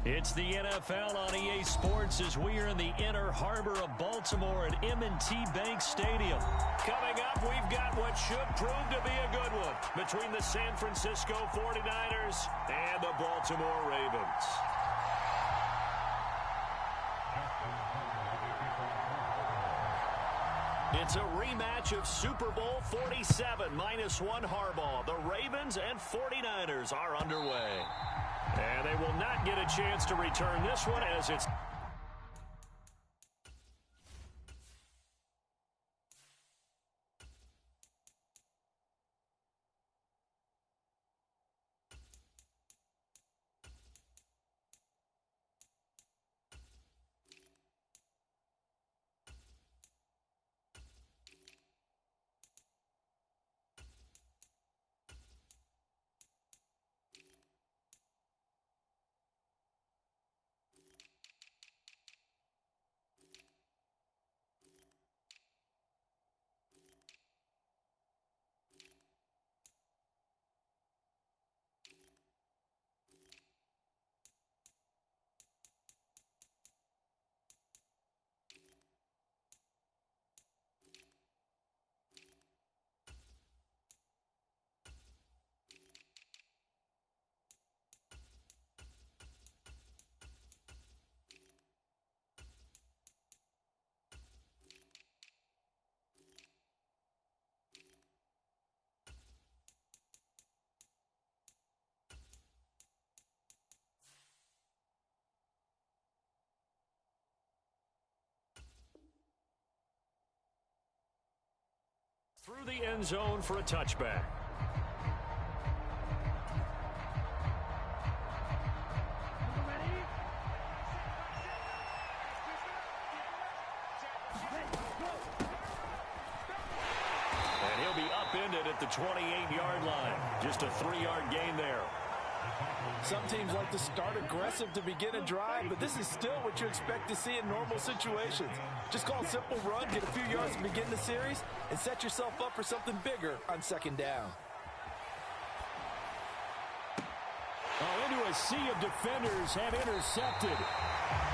It's the NFL on EA Sports as we are in the inner harbor of Baltimore at M&T Bank Stadium. Coming up, we've got what should prove to be a good one between the San Francisco 49ers and the Baltimore Ravens. It's a rematch of Super Bowl 47 -1 Harbaugh. The Ravens and 49ers are underway. And they will not get a chance to return this one as it's... through the end zone for a touchback. And he'll be upended at the 28-yard line. Just a 3-yard gain there. Some teams like to start aggressive to begin a drive, but this is still what you expect to see in normal situations. Just call a simple run, get a few yards to begin the series, and set yourself up for something bigger on second down. Oh, into a sea of defenders and intercepted.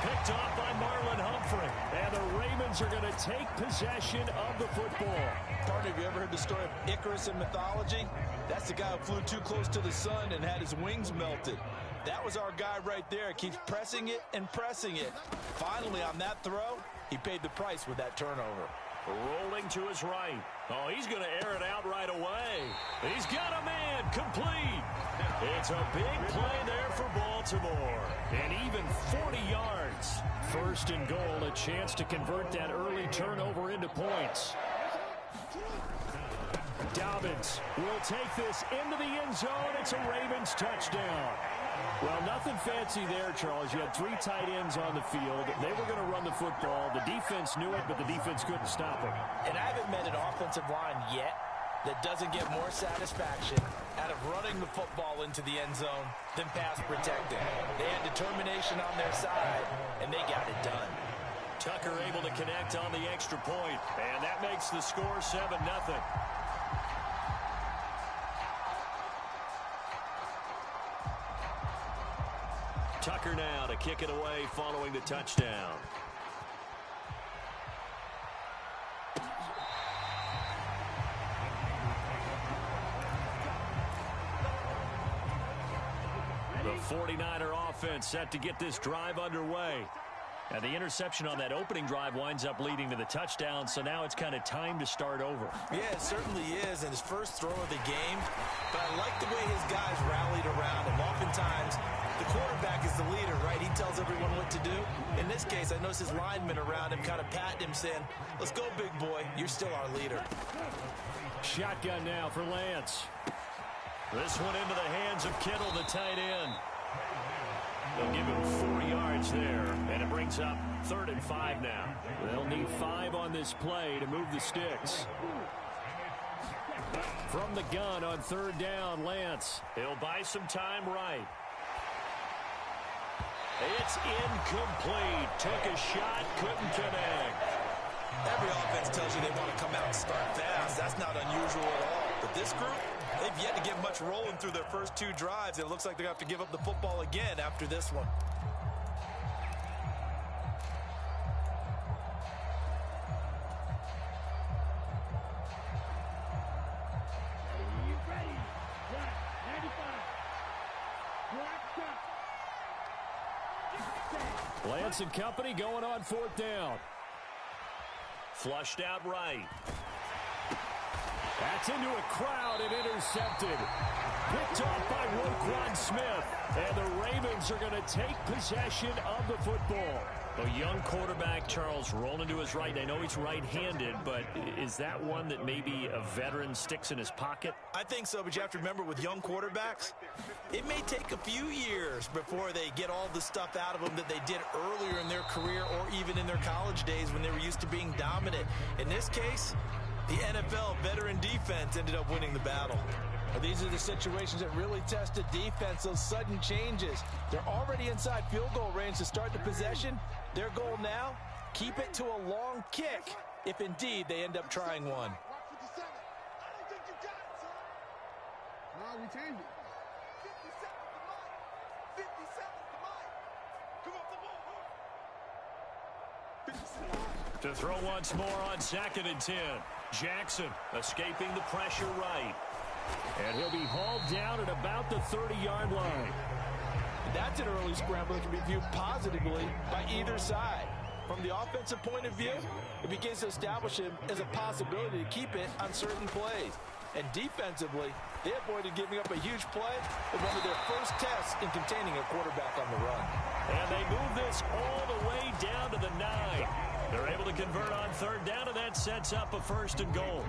Picked off by Marlon Humphrey. And the Ravens are going to take possession of the football. Partner, have you ever heard the story of Icarus in mythology? That's the guy who flew too close to the sun and had his wings melted. That was our guy right there. Keeps pressing it and pressing it. Finally, on that throw, he paid the price with that turnover. Rolling to his right. Oh, he's going to air it out right away. He's got a man complete. It's a big play there for Baltimore. And even 40 yards. First and goal, a chance to convert that early turnover into points. Dobbins will take this into the end zone. It's a Ravens touchdown. Well, nothing fancy there, Charles. You had 3 tight ends on the field. They were going to run the football. The defense knew it, but the defense couldn't stop it. And I haven't met an offensive line yet that doesn't get more satisfaction out of running the football into the end zone than pass protecting. They had determination on their side, and they got it done. Tucker able to connect on the extra point, and that makes the score 7-0. Tucker now to kick it away following the touchdown. The 49er offense set to get this drive underway. And the interception on that opening drive winds up leading to the touchdown, so now it's kind of time to start over. Yeah, it certainly is, and his first throw of the game. But I like the way his guys rallied around him. Oftentimes, the quarterback is the leader, right? He tells everyone what to do. In this case, I noticed his linemen around him kind of patting him, saying, let's go, big boy. You're still our leader. Shotgun now for Lance. This one into the hands of Kittle, the tight end. They'll give him 4 yards there, and it brings up 3rd and 5 now. They'll need 5 on this play to move the sticks. From the gun on 3rd down, Lance. He'll buy some time right. It's incomplete. Took a shot, couldn't connect. Every offense tells you they want to come out and start fast. That's not unusual at all. But this group, they've yet to get much rolling through their first 2 drives. It looks like they're going to have to give up the football again after this one. Lance and company going on 4th down. Flushed out right. That's into a crowd and intercepted. Picked off by Roquan Smith. And the Ravens are going to take possession of the football. A young quarterback, Charles, rolling to his right. I know he's right-handed, but is that one that maybe a veteran sticks in his pocket? I think so, but you have to remember with young quarterbacks, it may take a few years before they get all the stuff out of them that they did earlier in their career or even in their college days when they were used to being dominant. In this case, the NFL veteran defense ended up winning the battle. These are the situations that really test the defense, those sudden changes. They're already inside field goal range to start the possession. Their goal now, keep it to a long kick, if indeed they end up trying one. To throw once more on 2nd and 10. Jackson escaping the pressure right. And he'll be hauled down at about the 30-yard line. That's an early scramble that can be viewed positively by either side. From the offensive point of view, it begins to establish him as a possibility to keep it on certain plays. And defensively, they avoided giving up a huge play in one of their first tests in containing a quarterback on the run. And they move this all the way down to the 9. They're able to convert on 3rd down, and that sets up a 1st and goal.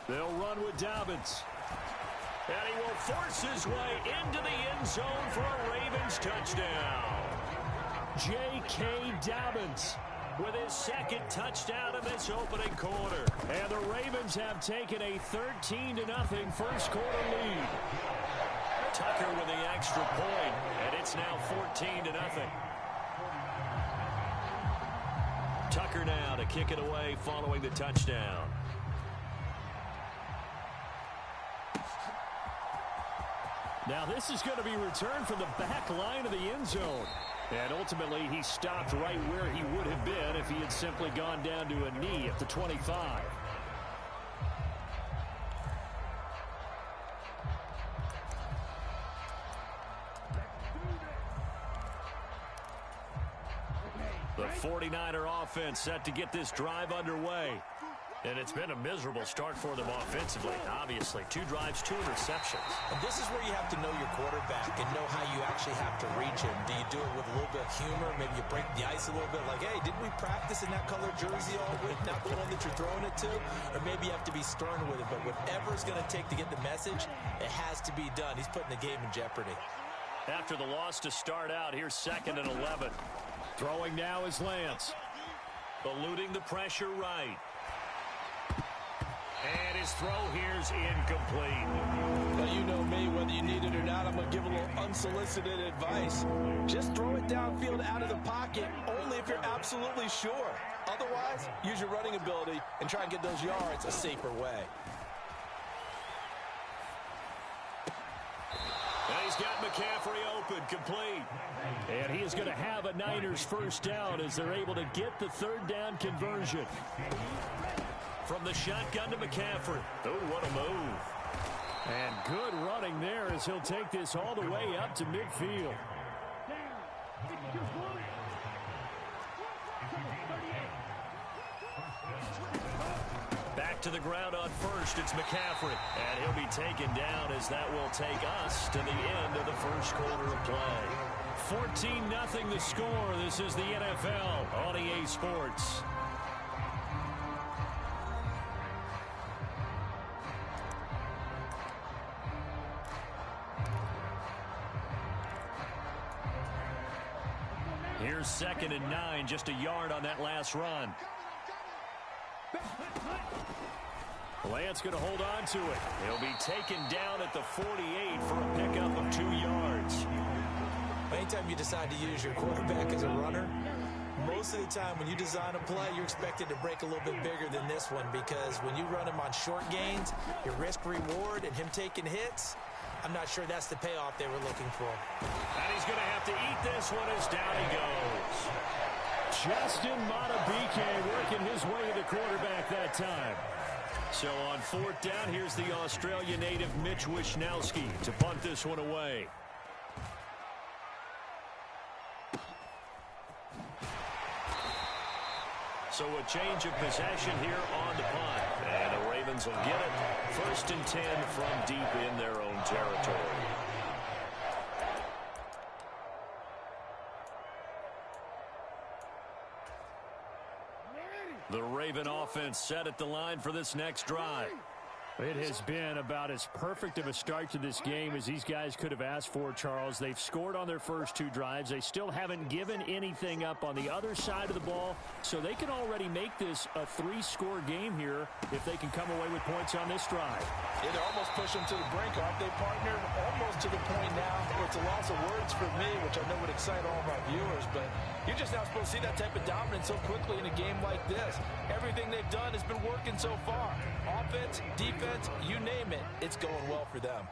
They'll run with Dobbins. And he will force his way into the end zone for a Ravens touchdown. J.K. Dobbins with his 2nd touchdown in this opening quarter. And the Ravens have taken a 13-0 first quarter lead. Tucker with the extra point, and it's now 14-0. Tucker now to kick it away following the touchdown. Now this is going to be returned from the back line of the end zone. And ultimately he stopped right where he would have been if he had simply gone down to a knee at the 25. The 49er offense set to get this drive underway. And it's been a miserable start for them offensively, obviously. 2 drives, 2 interceptions. And this is where you have to know your quarterback and know how you actually have to reach him. Do you do it with a little bit of humor? Maybe you break the ice a little bit like, hey, didn't we practice in that color jersey all week, not the one that you're throwing it to? Or maybe you have to be stern with it. But whatever it's going to take to get the message, it has to be done. He's putting the game in jeopardy. After the loss to start out, here's 2nd and 11. Throwing now is Lance. Eluding the pressure right. And his throw here's incomplete. Now you know me, whether you need it or not, I'm going to give a little unsolicited advice. Just throw it downfield out of the pocket, only if you're absolutely sure. Otherwise, use your running ability and try and get those yards a safer way. And he's got McCaffrey open, complete. And he is going to have a Niners 1st down as they're able to get the 3rd down conversion. From the shotgun to McCaffrey. Oh, what a move. And good running there as he'll take this all the way up to midfield. Back to the ground on 1st, it's McCaffrey. And he'll be taken down as that will take us to the end of the first quarter of play. 14-0 the score. This is the NFL on EA Sports. Here's 2nd and 9, just a yard on that last run. Lance going to hold on to it. He'll be taken down at the 48 for a pickup of 2 yards. Anytime you decide to use your quarterback as a runner, most of the time when you design a play, you're expected to break a little bit bigger than this one, because when you run him on short gains, your risk-reward and him taking hits, I'm not sure that's the payoff they were looking for. And he's going to have to eat this one as down he goes. Justin Matabike working his way to the quarterback that time. So on fourth down, here's the Australia native Mitch Wishnowsky to punt this one away. So a change of possession here on the punt. And the Ravens will get it. 1st and 10 from deep in their own territory. The Raven offense set at the line for this next drive. It has been about as perfect of a start to this game as these guys could have asked for, Charles. They've scored on their first 2 drives. They still haven't given anything up on the other side of the ball, so they can already make this a 3-score game here if they can come away with points on this drive. It almost pushed them to the brink, aren't they, partner? Almost to the point now where it's a loss of words for me, which I know would excite all of our viewers, but you're just not supposed to see that type of dominance so quickly in a game like this. Everything they've done has been working so far. Offense, defense, you name it, it's going well for them.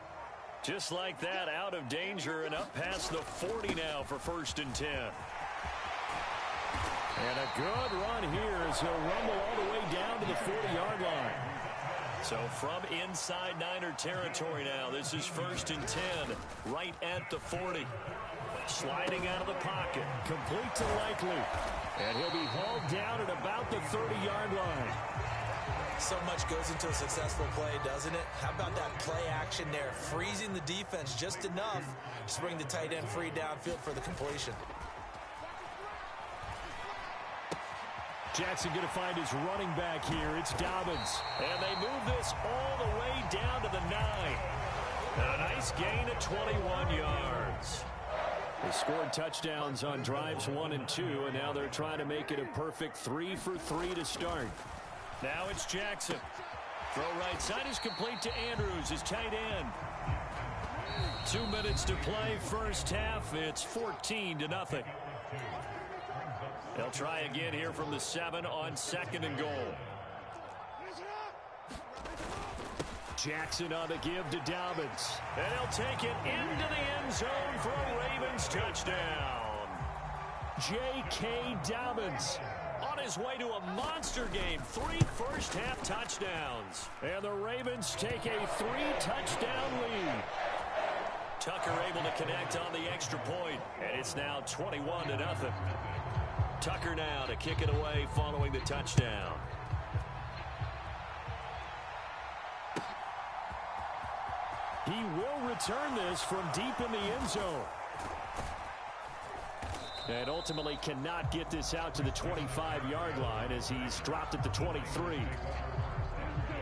Just like that, out of danger and up past the 40 now for 1st and 10. And a good run here as he'll rumble all the way down to the 40-yard line. So from inside Niner territory now, this is 1st and 10, right at the 40. Sliding out of the pocket, complete to Likely. And he'll be hauled down at about the 30-yard line. So much goes into a successful play, doesn't it? How about that play action there, freezing the defense just enough to bring the tight end free downfield for the completion. Jackson going to find his running back here. It's Dobbins. And they move this all the way down to the 9. And a nice gain of 21 yards. They scored touchdowns on drives 1 and 2, and now they're trying to make it a perfect 3 for 3 to start. Now it's Jackson. Throw right side is complete to Andrews, his tight end. 2 minutes to play first half. It's 14-0. They'll try again here from the 7 on 2nd and goal. Jackson on the give to Dobbins. And he'll take it into the end zone for a Ravens touchdown. J.K. Dobbins on his way to a monster game. 3 first-half touchdowns. And the Ravens take a 3-touchdown lead. Tucker able to connect on the extra point, and it's now 21-0. Tucker now to kick it away following the touchdown. He will return this from deep in the end zone. And ultimately cannot get this out to the 25-yard line as he's dropped at the 23.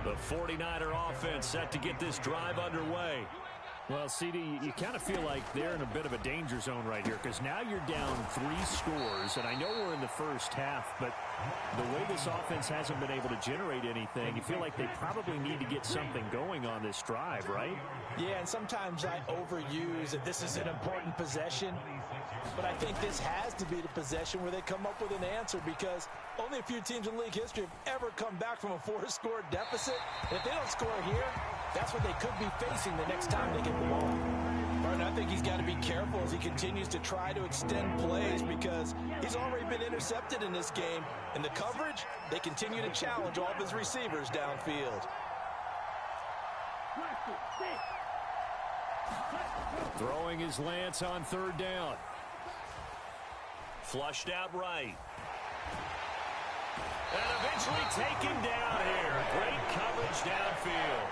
The 49er offense set to get this drive underway. Well, CD, you kind of feel like they're in a bit of a danger zone right here because now you're down 3 scores, and I know we're in the first half, but the way this offense hasn't been able to generate anything, you feel like they probably need to get something going on this drive, right? Yeah, and sometimes I overuse that this is an important possession, but I think this has to be the possession where they come up with an answer because only a few teams in league history have ever come back from a 4-score deficit. And if they don't score here, that's what they could be facing the next time they get the ball. Martin, I think he's got to be careful as he continues to try to extend plays because he's already been intercepted in this game. And the coverage, they continue to challenge all of his receivers downfield. Throwing his Lance on 3rd down. Flushed out right. And eventually taken down here. Great coverage downfield.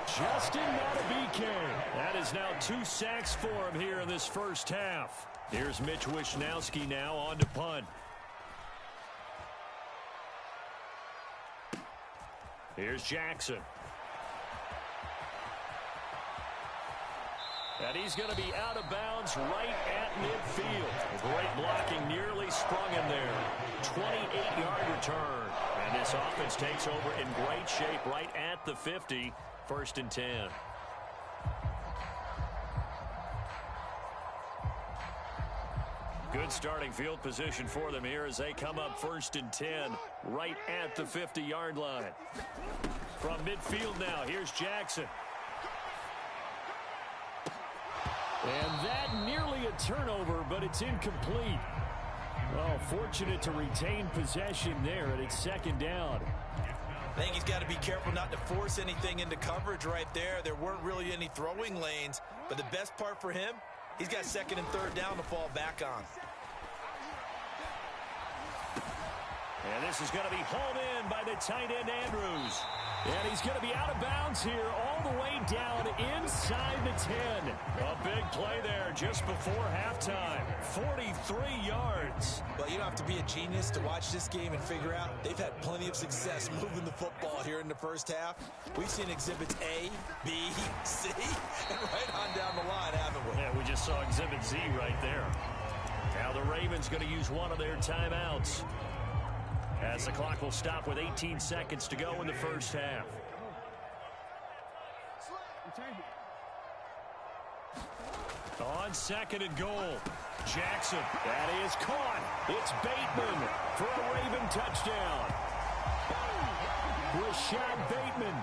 Justin Madubuike. That is now 2 sacks for him here in this first half. Here's Mitch Wishnowsky now on to punt. Here's Jackson. And he's going to be out of bounds right at midfield. Great blocking, nearly sprung him there. 28-yard return. And this offense takes over in great shape right at the 50. 1st and 10. Good starting field position for them here as they come up 1st and 10 right at the 50-yard line. From midfield now, here's Jackson. And that nearly a turnover, but it's incomplete. Oh, fortunate to retain possession there, and it's 2nd down. I think he's got to be careful not to force anything into coverage right there. There weren't really any throwing lanes, but the best part for him, he's got second and third down to fall back on. And this is going to be hauled in by the tight end, Andrews. And he's going to be out of bounds here all the way down inside the 10. A big play there just before halftime. 43 yards. Well, you don't have to be a genius to watch this game and figure out they've had plenty of success moving the football here in the first half. We've seen exhibits A, B, C, and right on down the line, haven't we? Yeah, we just saw exhibit Z right there. Now the Ravens going to use one of their timeouts, as the clock will stop with 18 seconds to go in the first half. On second and goal, Jackson. That is caught. It's Bateman for a Raven touchdown. Rashad Bateman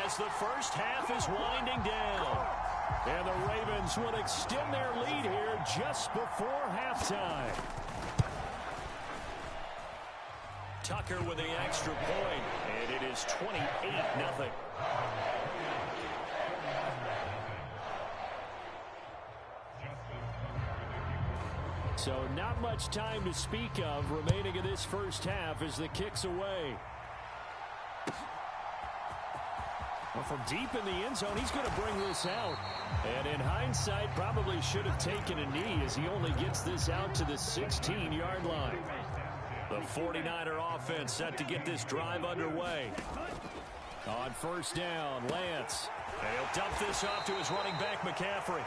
as the first half is winding down. And the Ravens will extend their lead here just before halftime. Tucker with the extra point, and it is 28-0. So not much time to speak of remaining in this first half as the kick's away. Well, from deep in the end zone, he's going to bring this out. And in hindsight, probably should have taken a knee as he only gets this out to the 16-yard line. The 49er offense set to get this drive underway. On first down, Lance. And he'll dump this off to his running back, McCaffrey.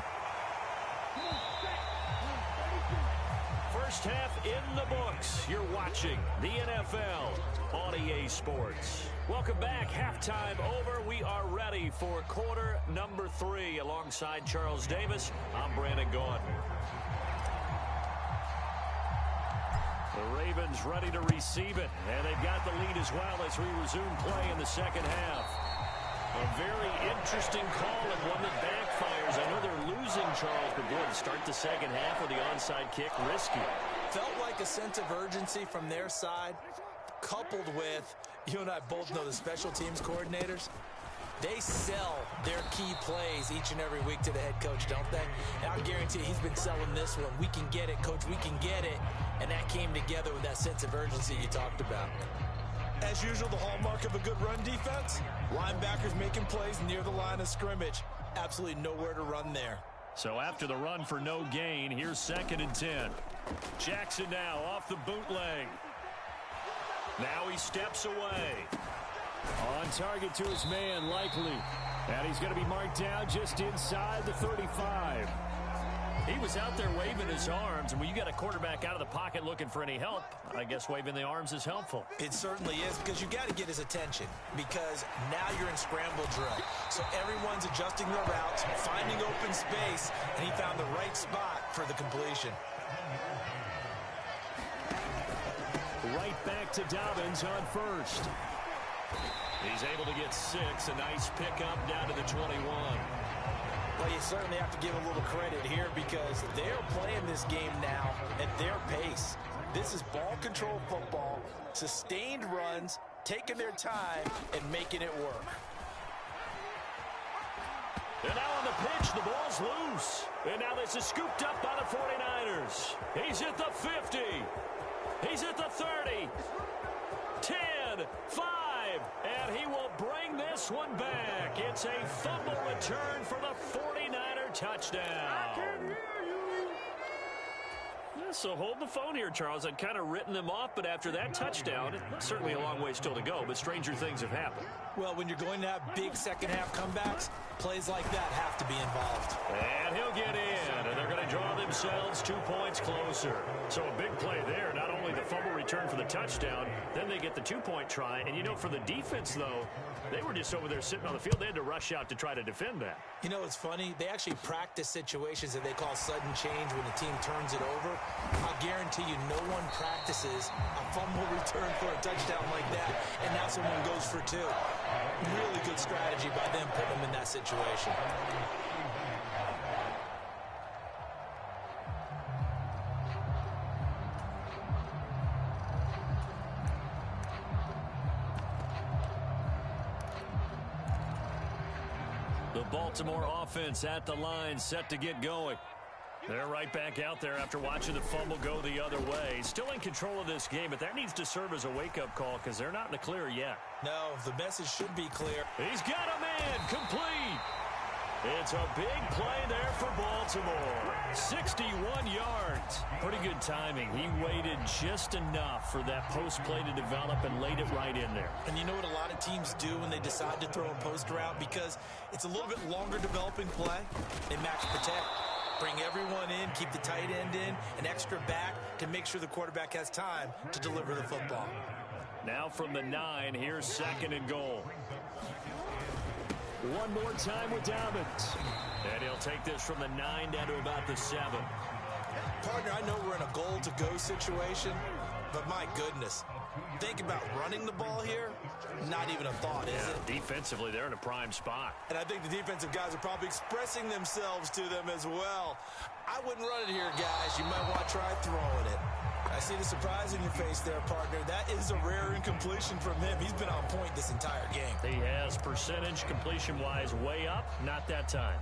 First half in the books. You're watching the NFL on EA Sports. Welcome back. Halftime over. We are ready for quarter number 3. Alongside Charles Davis, I'm Brandon Gaudin. The Ravens ready to receive it, and they've got the lead as well as we resume play in the second half. A very interesting call and one that backfires. I know they're losing, Charles, but boy, to start the second half with the onside kick, risky. Felt like a sense of urgency from their side, coupled with, you and I both know the special teams coordinators. They sell their key plays each and every week to the head coach, don't they? And I guarantee he's been selling this one. We can get it, coach, we can get it. And that came together with that sense of urgency you talked about. As usual, the hallmark of a good run defense, linebackers making plays near the line of scrimmage. Absolutely nowhere to run there. So after the run for no gain, here's second and 10. Jackson now off the bootleg. Now he steps away. On target to his man, Likely. And he's going to be marked down just inside the 35. He was out there waving his arms, and when you got a quarterback out of the pocket looking for any help, I guess waving the arms is helpful. It certainly is, because you got to get his attention, because now you're in scramble drill. So everyone's adjusting their routes, finding open space, and he found the right spot for the completion. Right back to Dobbins on first. He's able to get 6, a nice pickup down to the 21. Well, you certainly have to give a little credit here because they're playing this game now at their pace. This is ball control football, sustained runs, taking their time, and making it work. And now on the pitch, the ball's loose. And now this is scooped up by the 49ers. He's at the 50. He's at the 30. 10, 5, and he will bring this one back. It's a fumble return for the 49er touchdown. So hold the phone here, Charles. I'd kind of written them off, but after that touchdown, certainly a long way still to go, but stranger things have happened. Well, when you're going to have big second-half comebacks, plays like that have to be involved. And he'll get in, and they're going to draw themselves 2 points closer. So a big play there, not only the fumble return for the touchdown, then they get the 2-point try. And, you know, for the defense, though, they were just over there sitting on the field. They had to rush out to try to defend that. You know, it's funny. They actually practice situations that they call sudden change when the team turns it over. I'll guarantee you no one practices a fumble return for a touchdown like that, and now someone goes for 2. Really good strategy by them putting them in that situation. The Baltimore offense at the line, set to get going. They're right back out there after watching the fumble go the other way. Still in control of this game, but that needs to serve as a wake-up call because they're not in the clear yet. No, the message should be clear. He's got a man, complete. It's a big play there for Baltimore. 61 yards. Pretty good timing. He waited just enough for that post play to develop and laid it right in there. And you know what a lot of teams do when they decide to throw a post route? Because it's a little bit longer developing play. They max protect. Bring everyone in, keep the tight end in, an extra back to make sure the quarterback has time to deliver the football. Now from the 9, here's 2nd and goal. One more time with Dobbins. And he'll take this from the 9 down to about the 7. Partner, I know we're in a goal-to-go situation, but my goodness. Think about running the ball here. Not even a thought, is it? Defensively, they're in a prime spot. And I think the defensive guys are probably expressing themselves to them as well. I wouldn't run it here, guys. You might want to try throwing it. I see the surprise in your face there, partner. That is a rare incompletion from him. He's been on point this entire game. He has percentage completion-wise way up. Not that time.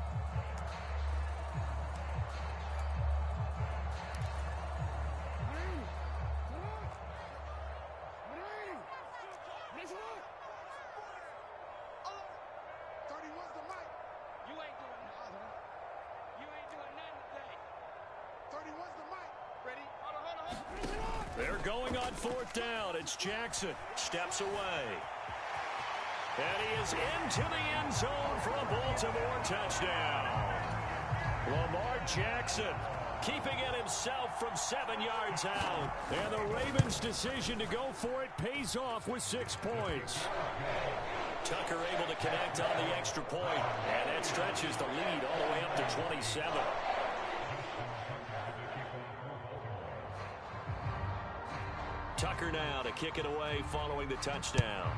They're going on 4th down. It's Jackson. Steps away. And he is into the end zone for a Baltimore touchdown. Lamar Jackson keeping it himself from 7 yards out. And the Ravens' decision to go for it pays off with 6 points. Tucker able to connect on the extra point. And that stretches the lead all the way up to 27. Tucker now to kick it away following the touchdown.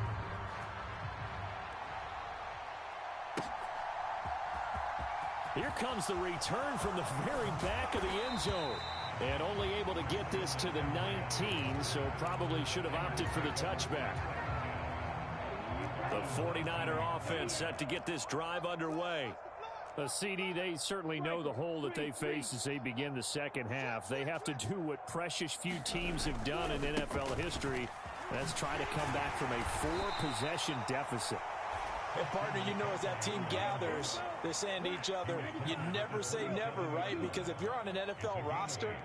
Here comes the return from the very back of the end zone. And only able to get this to the 19, so probably should have opted for the touchback. The 49er offense set to get this drive underway. CD, they certainly know the hole that they face as they begin the second half. They have to do what precious few teams have done in NFL history. That's try to come back from a 4-possession deficit. And, partner, you know as that team gathers, they're saying to each other, you never say never, right? Because if you're on an NFL roster,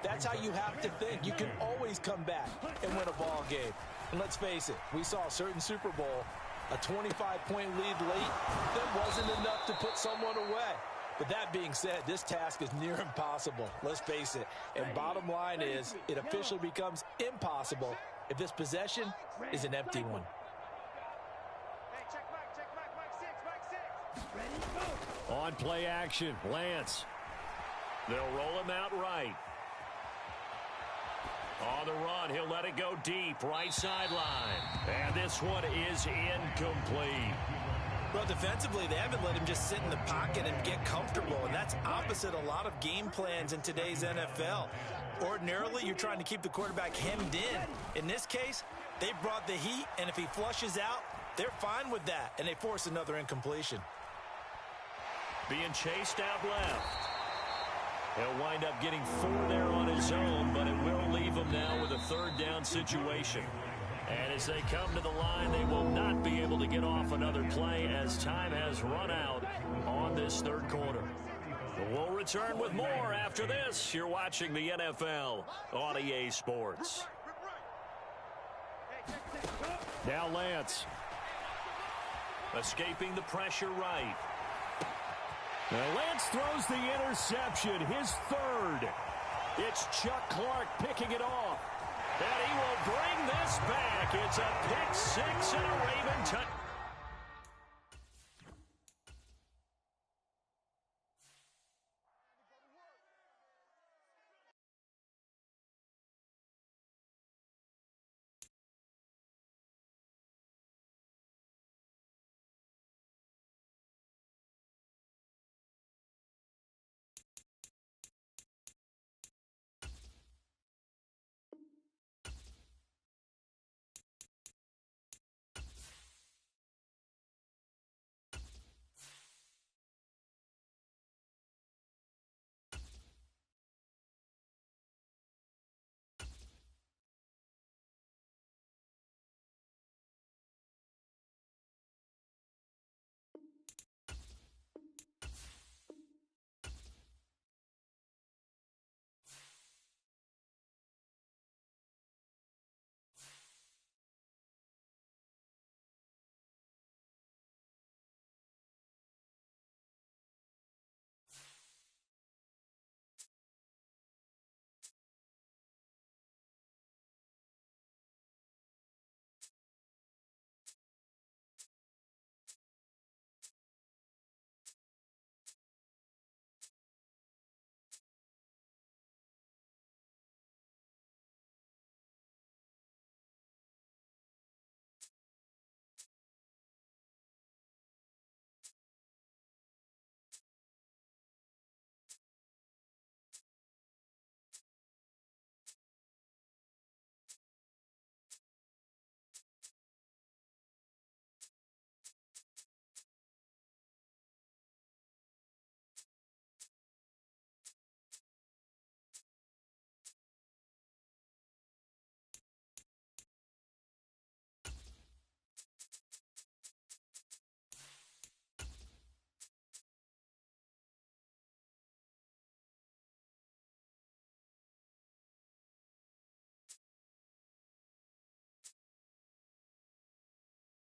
that's how you have to think. You can always come back and win a ball game. And let's face it, we saw a certain Super Bowl, a 25-point lead late, that wasn't enough to put someone away. But that being said, this task is near impossible. Let's face it. And bottom line is, it officially becomes impossible if this possession is an empty one. On play action, Lance. They'll roll him out right. On the run, he'll let it go deep, right sideline. And this one is incomplete. Well, defensively, they haven't let him just sit in the pocket and get comfortable, and that's opposite a lot of game plans in today's NFL. Ordinarily, you're trying to keep the quarterback hemmed in. In this case, they brought the heat, and if he flushes out, they're fine with that, and they force another incompletion. Being chased out left. He'll wind up getting 4 there on his own, but it will leave him now with a 3rd down situation. And as they come to the line, they will not be able to get off another play as time has run out on this 3rd quarter. We'll return with more after this. You're watching the NFL on EA Sports. Now Lance. Escaping the pressure right. Now Lance throws the interception, his 3rd. It's Chuck Clark picking it off. And he will bring this back. It's a pick 6 and a Raven touchdown.